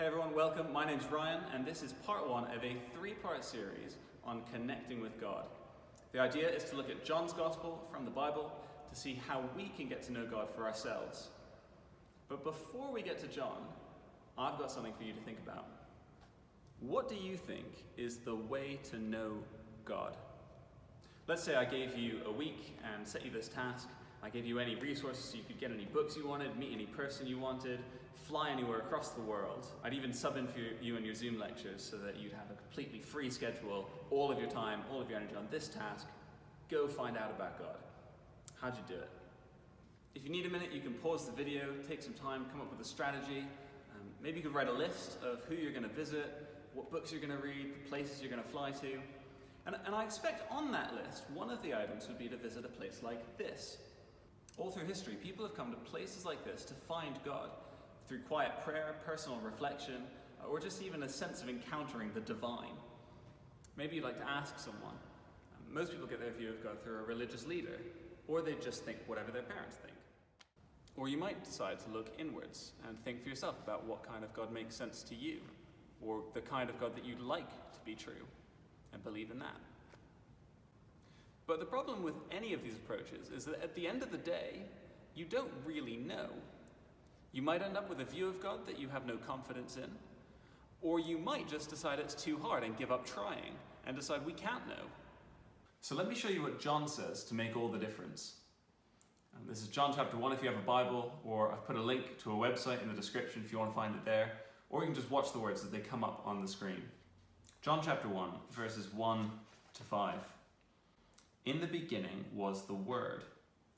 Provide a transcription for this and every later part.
Hey everyone, welcome. My name's Ryan, and this is part one of a three-part series on connecting with God. The idea is to look at John's Gospel from the Bible to see how we can get to know God for ourselves. But before we get to John, I've got something for you to think about. What do you think is the way to know God? Let's say I gave you a week and set you this task. I gave you any resources so you could get any books you wanted, meet any person you wanted, fly anywhere across the world. I'd even sub in for you and your Zoom lectures so that you'd have a completely free schedule, all of your time, all of your energy on this task. Go find out about God. How'd you do it? If you need a minute, you can pause the video, take some time, come up with a strategy. Maybe you could write a list of who you're going to visit, what books you're going to read, the places you're going to fly to. And I expect on that list, one of the items would be to visit a place like this. All through history, people have come to places like this to find God through quiet prayer, personal reflection, or just even a sense of encountering the divine. Maybe you'd like to ask someone. Most people get their view of God through a religious leader, or they just think whatever their parents think. Or you might decide to look inwards and think for yourself about what kind of God makes sense to you, or the kind of God that you'd like to be true, and believe in that. But the problem with any of these approaches is that at the end of the day, you don't really know. You might end up with a view of God that you have no confidence in, or you might just decide it's too hard and give up trying and decide we can't know. So let me show you what John says to make all the difference. This is John chapter 1 if you have a Bible, or I've put a link to a website in the description if you want to find it there, or you can just watch the words as they come up on the screen. John chapter 1, verses 1 to 5. In the beginning was the Word,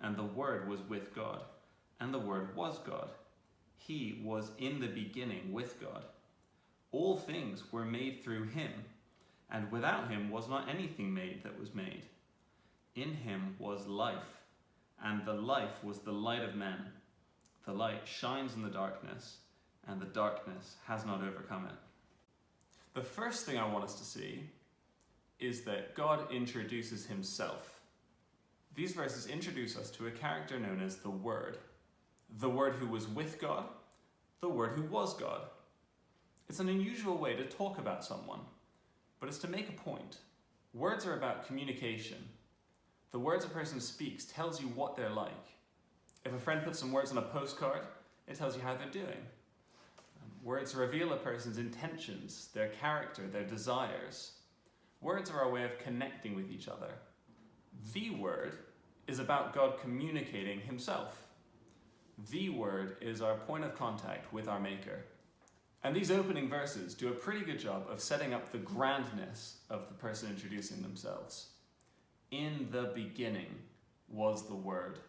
and the Word was with God, and the Word was God. He was in the beginning with God. All things were made through him, and without him was not anything made that was made. In him was life, and the life was the light of men. The light shines in the darkness, and the darkness has not overcome it. The first thing I want us to see is that God introduces himself. These verses introduce us to a character known as the Word who was with God, the Word who was God. It's an unusual way to talk about someone, but it's to make a point. Words are about communication. The words a person speaks tells you what they're like. If a friend puts some words on a postcard, it tells you how they're doing. Words reveal a person's intentions, their character, their desires. Words are our way of connecting with each other. The Word is about God communicating himself. The Word is our point of contact with our Maker. And these opening verses do a pretty good job of setting up the grandness of the person introducing themselves. In the beginning was the Word.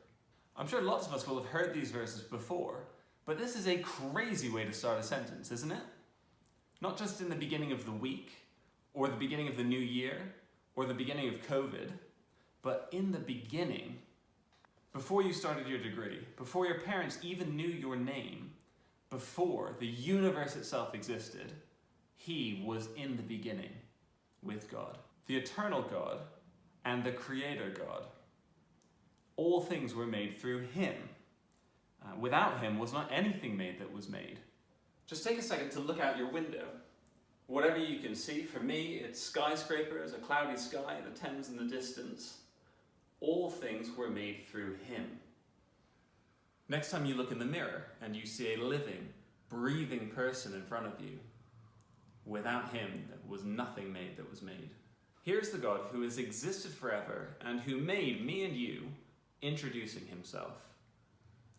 I'm sure lots of us will have heard these verses before, but this is a crazy way to start a sentence, isn't it? Not just in the beginning of the week, or the beginning of the new year, or the beginning of COVID, but in the beginning, before you started your degree, before your parents even knew your name, before the universe itself existed, he was in the beginning with God. The eternal God and the creator God. All things were made through him. Without him was not anything made that was made. Just take a second to look out your window. Whatever you can see, for me, it's skyscrapers, a cloudy sky, the Thames in the distance. All things were made through him. Next time you look in the mirror and you see a living, breathing person in front of you, without him, there was nothing made that was made. Here's the God who has existed forever and who made me and you, introducing himself.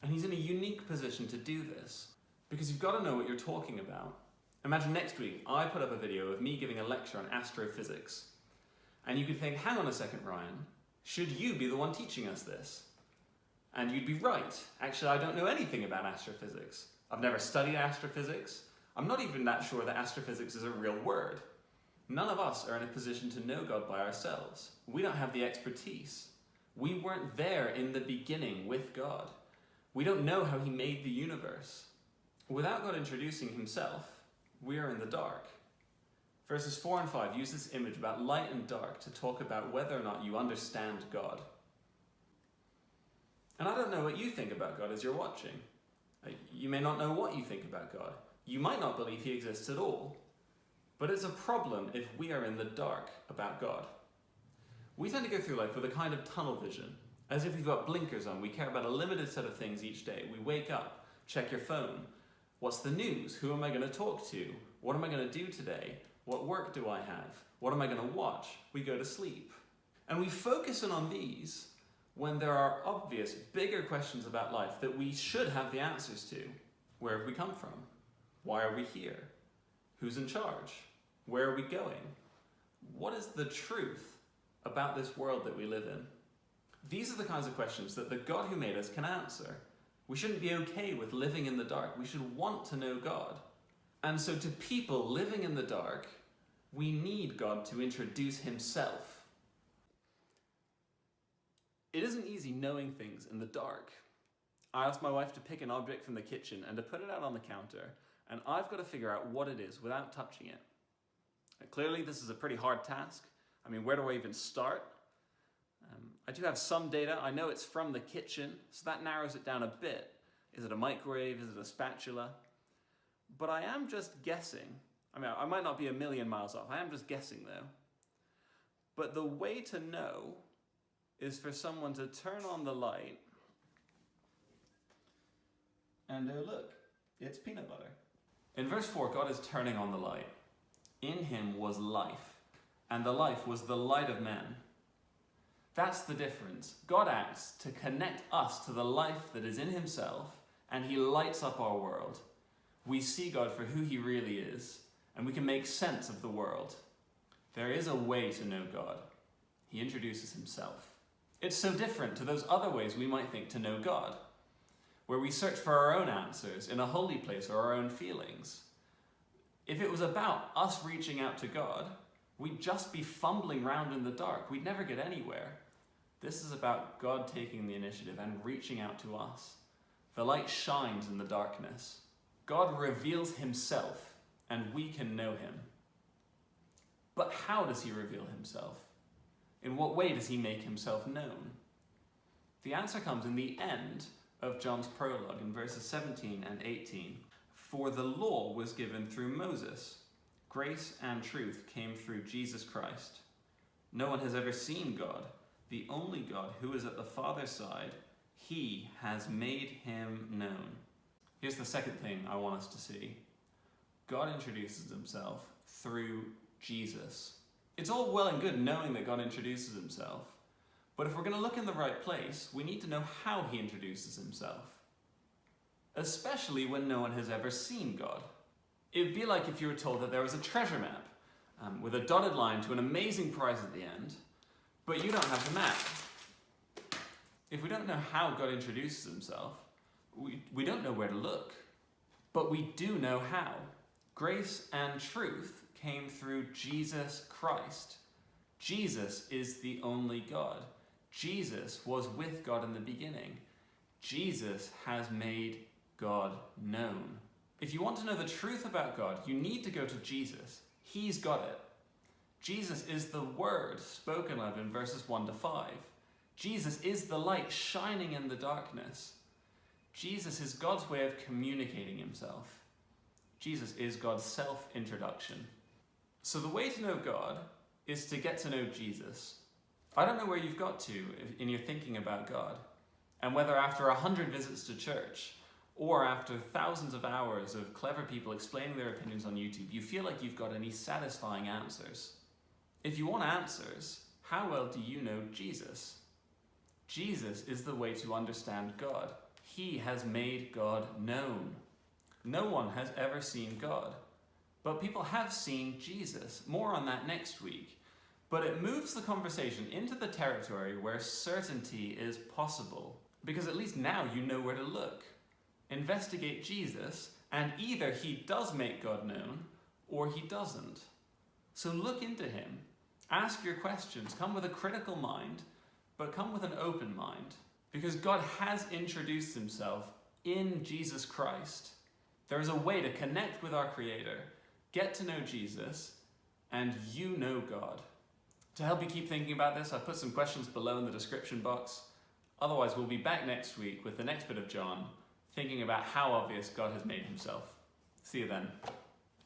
And he's in a unique position to do this, because you've got to know what you're talking about. Imagine next week, I put up a video of me giving a lecture on astrophysics. And you could think, hang on a second, Ryan, should you be the one teaching us this? And you'd be right. Actually, I don't know anything about astrophysics. I've never studied astrophysics. I'm not even that sure that astrophysics is a real word. None of us are in a position to know God by ourselves. We don't have the expertise. We weren't there in the beginning with God. We don't know how he made the universe. Without God introducing himself, we are in the dark. Verses 4 and 5 use this image about light and dark to talk about whether or not you understand God. And I don't know what you think about God as you're watching. You may not know what you think about God. You might not believe he exists at all, but it's a problem if we are in the dark about God. We tend to go through life with a kind of tunnel vision, as if we've got blinkers on. We care about a limited set of things each day. We wake up, check your phone. What's the news? Who am I going to talk to? What am I going to do today? What work do I have? What am I going to watch? We go to sleep. And we focus in on these when there are obvious, bigger questions about life that we should have the answers to. Where have we come from? Why are we here? Who's in charge? Where are we going? What is the truth about this world that we live in? These are the kinds of questions that the God who made us can answer. We shouldn't be okay with living in the dark. We should want to know God. And so to people living in the dark, we need God to introduce himself. It isn't easy knowing things in the dark. I asked my wife to pick an object from the kitchen and to put it out on the counter, and I've got to figure out what it is without touching it. And clearly this is a pretty hard task. I mean, where do I even start? I do have some data. I know it's from the kitchen, so that narrows it down a bit. Is it a microwave? Is it a spatula? But I am just guessing. I mean, I might not be a million miles off. I am just guessing though. But the way to know is for someone to turn on the light and oh look, it's peanut butter. In verse 4, God is turning on the light. In him was life, and the life was the light of men. That's the difference. God acts to connect us to the life that is in himself, and he lights up our world. We see God for who he really is, and we can make sense of the world. There is a way to know God. He introduces himself. It's so different to those other ways we might think to know God, where we search for our own answers in a holy place or our own feelings. If it was about us reaching out to God, we'd just be fumbling around in the dark. We'd never get anywhere. This is about God taking the initiative and reaching out to us. The light shines in the darkness. God reveals himself, and we can know him. But how does he reveal himself? In what way does he make himself known? The answer comes in the end of John's prologue in verses 17 and 18. For the law was given through Moses. Grace and truth came through Jesus Christ. No one has ever seen God, the only God who is at the Father's side. He has made him known. Here's the second thing I want us to see. God introduces himself through Jesus. It's all well and good knowing that God introduces himself, but if we're going to look in the right place, we need to know how he introduces himself, especially when no one has ever seen God. It would be like if you were told that there was a treasure map with a dotted line to an amazing prize at the end, but you don't have the map. If we don't know how God introduces himself, we don't know where to look, but we do know how. Grace and truth came through Jesus Christ. Jesus is the only God. Jesus was with God in the beginning. Jesus has made God known. If you want to know the truth about God, you need to go to Jesus. He's got it. Jesus is the word spoken of in verses 1 to 5. Jesus is the light shining in the darkness. Jesus is God's way of communicating himself. Jesus is God's self-introduction. So the way to know God is to get to know Jesus. I don't know where you've got to in your thinking about God, and whether after 100 visits to church or after thousands of hours of clever people explaining their opinions on YouTube, you feel like you've got any satisfying answers. If you want answers, how well do you know Jesus? Jesus is the way to understand God. He has made God known. No one has ever seen God, but people have seen Jesus. More on that next week. But it moves the conversation into the territory where certainty is possible, because at least now you know where to look. Investigate Jesus, and either he does make God known, or he doesn't. So look into him. Ask your questions. Come with a critical mind, but come with an open mind, because God has introduced himself in Jesus Christ. There is a way to connect with our Creator, get to know Jesus, and you know God. To help you keep thinking about this, I've put some questions below in the description box. Otherwise, we'll be back next week with the next bit of John, thinking about how obvious God has made himself. See you then.